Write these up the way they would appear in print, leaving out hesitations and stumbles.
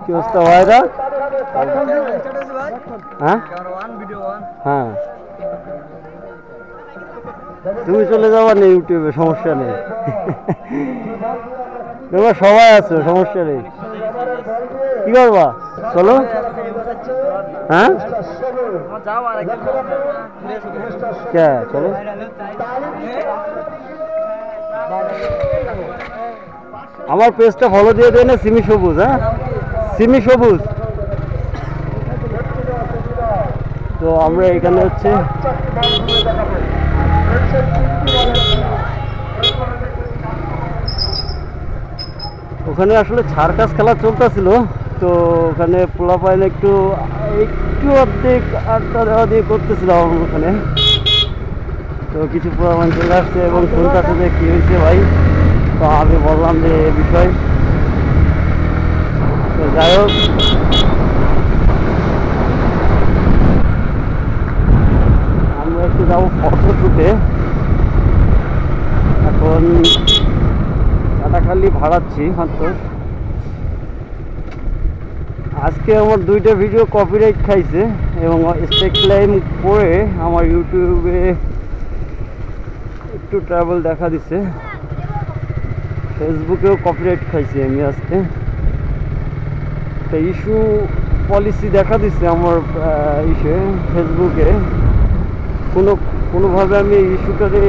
কি অবস্থা ভাইরা? হ্যাঁ হ্যাঁ, তুমি চলে যাবা না ইউটিউবে, সমস্যা নেই। তোমরা সবাই আছো, সমস্যা নেই। কি করবা? চলো। হ্যাঁ কে চলো। আমার পেজটা ফলো দিয়ে দেয় না, সিমি সবুজ। হ্যাঁ, সিমি সবুজ। তো আমরা এখানে হচ্ছে ওখানে আসলে সার্কাস খেলা চলতেছিল, তো ওখানে পোলাপাইন একটু একটু অর্ধেক আড্ডা দেওয়া দিয়ে করতেছিলাম ওখানে। তো কিছু পোলাপাইন চলে আসছে এবং শুনতেছে যে কী হয়েছে ভাই। তো আমি বললাম যে এ বিষয়। তো যাই হোক, আমরা একটু যাবো ফটো শুটে। এখন কাটাখালি ভাড়াচ্ছি মাত্র। আজকে আমার দুইটা ভিডিও কপিরাইট খাইছে এবং স্ট্রাইক ক্লেম করে আমার ইউটিউবে একটু ট্রাভেল দেখা দিছে। ফেসবুকেও কপিরাইট খাইছি আমি আজকে। একটা ইস্যু পলিসি দেখা দিচ্ছে আমার ফেসবুকে। কোনোভাবে আমি এই ইস্যুটাকে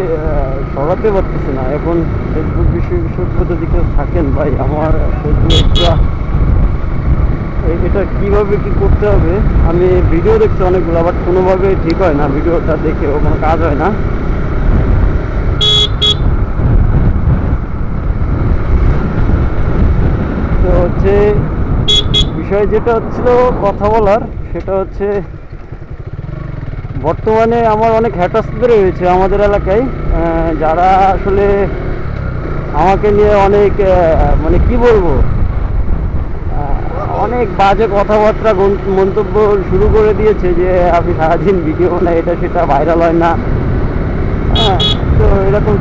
সরাতে পারতেছি না। এখন ফেসবুক বিশেষজ্ঞ যদি কেউ থাকেন ভাই, আমার ফেসবুকটা এটা কীভাবে কী করতে হবে। আমি ভিডিও দেখছি অনেকগুলো, বাট কোনোভাবে ঠিক হয় না, ভিডিওটা দেখেও কোনো কাজ হয় না। তো হচ্ছে বিষয় যেটা হচ্ছিল কথা বলার, সেটা হচ্ছে বর্তমানে আমার অনেক হ্যাটার্স বেড়ে হয়েছে আমাদের এলাকায়, যারা আসলে আমাকে নিয়ে অনেক মানে কি বলবো, অনেক বাজে কথাবার্তা মন্তব্য শুরু করে দিয়েছে যে আমি সারাদিন ভিডিও বানাই, এটা সেটা ভাইরাল হয় না। হ্যাঁ, তো এরকম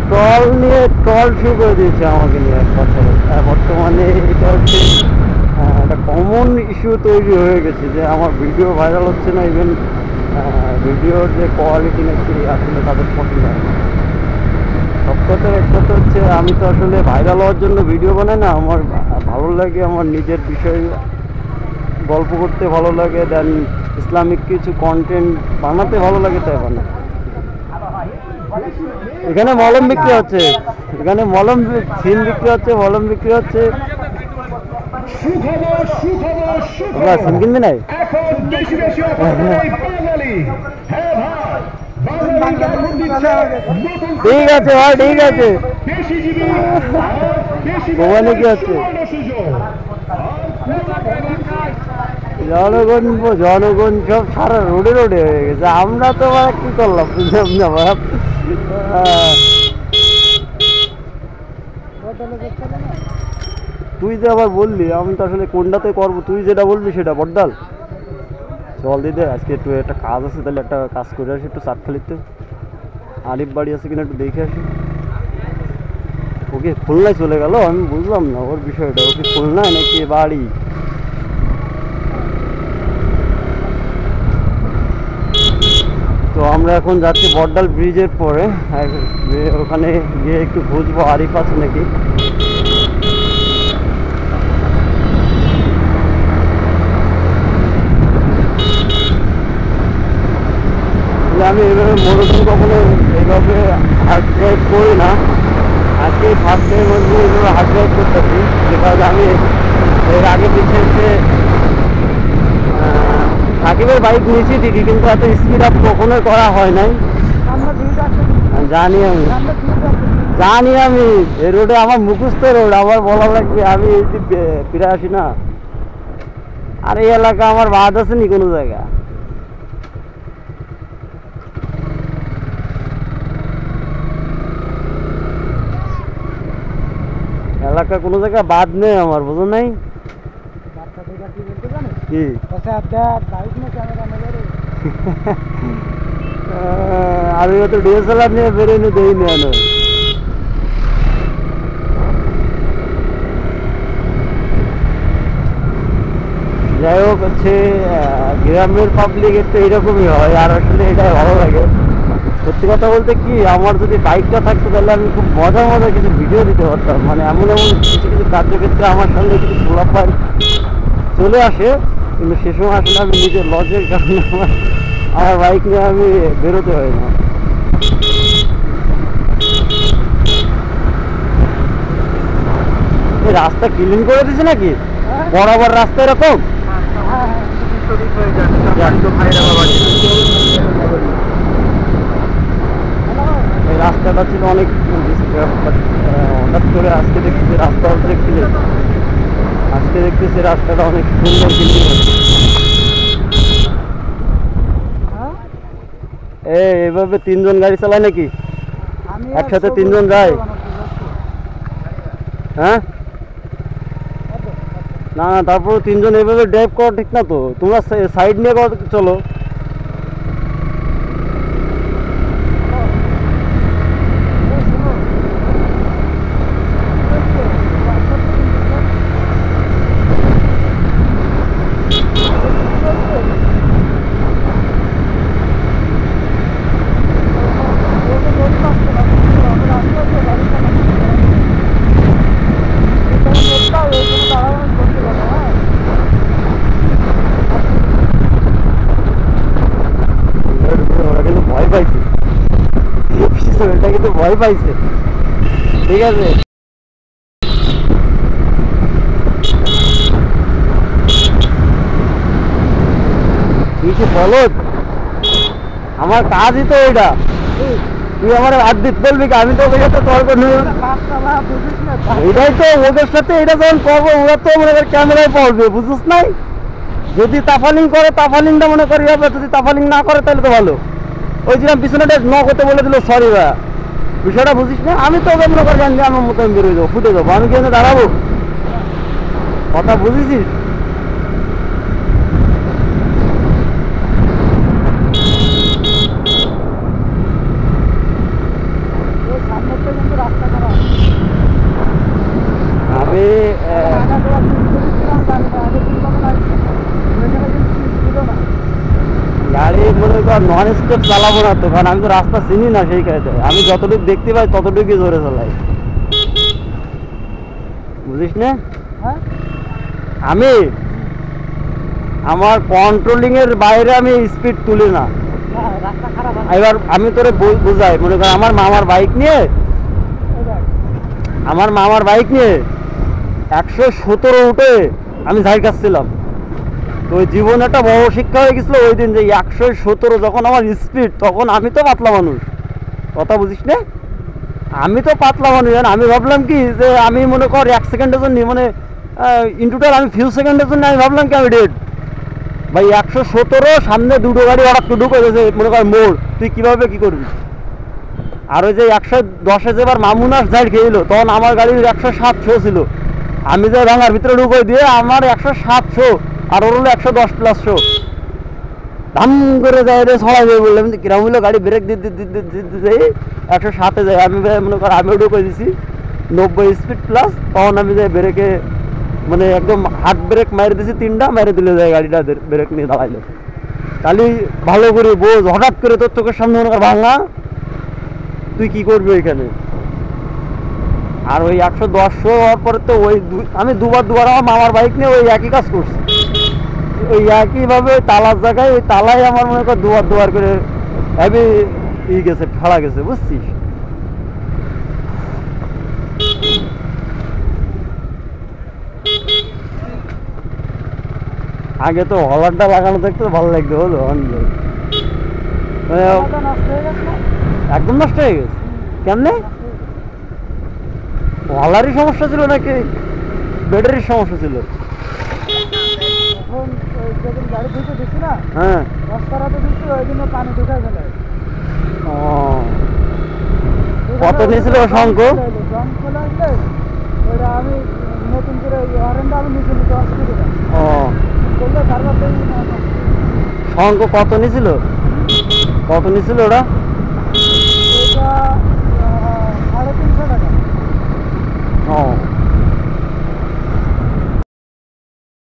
ট্রল শুরু করে দিয়েছে আমাকে নিয়ে এক কথায়। বর্তমানে এটা হচ্ছে একটা কমন ইস্যু তৈরি হয়ে গেছে যে আমার ভিডিও ভাইরাল হচ্ছে না, ইভেন ভিডিওর যে কোয়ালিটি নাকি আসলে তাদের পছন্দ হয় না। সব কথার এক কথা হচ্ছে, আমি তো আসলে ভাইরাল হওয়ার জন্য ভিডিও বানাই না। আমার ভালো লাগে, আমার নিজের বিষয় গল্প করতে ভালো লাগে, দেন ইসলামিক কিছু কন্টেন্ট বানাতে ভালো লাগে, তাই বানাই। এখানে মলম বিক্রি হচ্ছে, এখানে মলম সিন বিক্রি হচ্ছে, মলম বিক্রি হচ্ছে। সিন কিনবি নাই? ঠিক আছে ভাই, ঠিক আছে। ওখানে কি হচ্ছে? জনগণ সব সারা রোডে রোডে হয়ে গেছে। আমরা তো কি করলাম বুঝলাম না ভাব। তুই যে আবার বললি, আমি তো আসলে কোনটাতে করবো, তুই যেটা বলবি সেটা বড্ডাল। চল দিদে, আজকে একটু একটা কাজ আছে, তাহলে একটা কাজ করে আসি একটু চাটখালিতে। আরিফ বাড়ি আছে কিনা একটু দেখে আসি। ওকে খুলনায় চলে গেল, আমি বুঝলাম না ওর বিষয়টা। ওকে খুলনায় নাকি বাড়ি? তো আমরা এখন যাচ্ছি বড্ডাল ব্রিজের পরে, ওখানে গিয়ে একটু খুঁজবো আরিফ আছে নাকি। আমি এইভাবে মরুভূমি কখনো এইভাবে হার্ড ড্রাইভ করি না। আজকে ফার্স্ট ডের মধ্যে এইভাবে হার্ড ড্রাইভ করতেছি, বিকজ আমি এর আগে পিছিয়ে সাকিবের বাইক নিয়েছি ঠিকই, কিন্তু এত স্পিড আপ কখনোই করা হয় নাই। জানি আমি এই রোডে আমার মুখস্থ রোড, আমার বলা লাগবে, আমি এই যে ফিরে আসি না। আর এই এলাকা আমার বাদ আছে নি কোনো জায়গা? এলাকা কোনো জায়গা বাদ নেই আমার, বুঝো নাই কি? আমি তো ডিএসএলআর নিয়ে বেরোয়নি, দেয়নি। যাই হোক হচ্ছে গ্রামের পাবলিক একটু এইরকমই হয়, আর আসলে এটাই ভালো লাগে। সত্যি কথা বলতে কি, আমার যদি বাইকটা থাকতো তাহলে আমি খুব মজা মজা কিছু ভিডিও দিতে পারতাম। মানে এমন এমন কিছু কিছু কার্যক্ষেত্রে আমার সামনে কিছু খোলাপান চলে আসে, কিন্তু সে সময় আসলে আমি নিজের লজের কারণে আমার বাইক নিয়ে আমি বেরোতে হয় না। এই রাস্তা ক্লিন করে দিছে নাকি বরাবর রাস্তা এরকম? এই রাস্তাটা ছিল অনেক হঠাৎ করে আজকে দেখতেছি রাস্তা অর্ধেক ক্লিন, আজকে দেখতেছি রাস্তাটা অনেক সুন্দর ক্লিন হচ্ছে। এইভাবে 3 জন গাড়ি চালায় নাকি? একসাথে 3 জন যায়? হ্যাঁ না না, তারপর 3 জন এইভাবে ড্রাইভ করা ঠিক না তো। তোমরা সাইড নিয়ে চলো। এটা কিন্তু ভয় পাইছে, ঠিক আছে। কিছু বলো, আমার কাজই তো এটা। তুই আমার হাত দিতে বলবি, আমি তো ওদের সাথে তর্ক নেই। এটাই তো ওদের সাথে, এটা যখন করবো ওরা তো মনে কর ক্যামেরায় পড়বে, বুঝছিস নাই? যদি তাফালিং করে তাফালিংটা মনে করি হবে, যদি তাফালিং না করে তাহলে তো ভালো। ওই যে পিছনেটা ন করতে বলে দিল, সরি ভাইয়া, বিষয়টা বুঝিস না? আমি তো ওকে মনে করি জানি আমার মতো আমি বেরোয় যাবো, ফুটে যাবো, আমি কেন দাঁড়াবো? কথা বুঝেছিস? আমি গাড়ি মনে কর নন স্টপ চালাবো না তো, কারণ আমি তো রাস্তা চিনি না সেই কাজে। আমি যতটুকু দেখতে পাই ততটুকুই জোরে চালাই, বুঝিস না? আমি আমার কন্ট্রোলিং এর বাইরে আমি স্পিড তুলি না। এবার আমি তোরে বুঝাই, মনে কর আমার মামার বাইক নিয়ে 117 উঠে আমি ঝাড় কাটছিলাম। তো ওই জীবন একটা বড় শিক্ষা হয়ে গেছিল ওই দিন, যে 117 যখন আমার স্পিড, তখন আমি তো পাতলা মানুষ, কথা বুঝিস না? আমি তো পাতলা মানুষ। আমি ভাবলাম কি যে আমি মনে কর 1 সেকেন্ডের জন্য, মানে ইন টোটাল আমি ফিউ সেকেন্ডের জন্য আমি ভাবলাম কি আমি ডেড। ভাই 117, সামনে দুটো গাড়ি হঠাৎ করে ঢুকে গেছে, মনে কর মোড়, তুই কিভাবে কি করবি? আর ওই যে 110-এ যেবার মামুনাস ঝাড় খেয়েছিল, তখন আমার গাড়ির 107 ছিল। আমি যে ভাঙার ভিতরে ঢুকে দিয়ে আমার 107, আর ওর হলো 110+। ধাম করে যায় রে, ছড়া যায় বললাম কিরম হলো, গাড়ি ব্রেক দিতে যাই 107-এ যাই। আমি মনে কর আমিও ঢুকে দিছি 90 স্পিড প্লাস, তখন আমি যাই ব্রেকে, মানে একদম হাত ব্রেক মারি দিছি 3টা, মেরে দিলে যায় গাড়িটা ব্রেক নিয়ে দাঁড়াইলো। তাহলে ভালো করে বোঝ, হঠাৎ করে তোর চোখের সামনে মনে কর ভাঙা, তুই কি করবি এখানে? আর ওই 110 হওয়ার পরে তো ওই আমি দুবার আমার মামার বাইক নিয়ে ওই একই কাজ করছি, ওই একইভাবে তালার জায়গায়, ওই তালাই আমার মনে কর দুবার করে হেভি গেছে, ফাড়া গেছে, বুঝছিস? আগে তো হলারটা লাগানো দেখতে ভালো লাগতো, হলো একদম নষ্ট হয়ে গেছে। কেমনে? হলারই সমস্যা ছিল নাকি ব্যাটারির সমস্যা ছিল? হ্যাঁ, কত নিয়েছিল শঙ্খ? শঙ্খ কত নিয়েছিল? ওটা? 350 টাকা।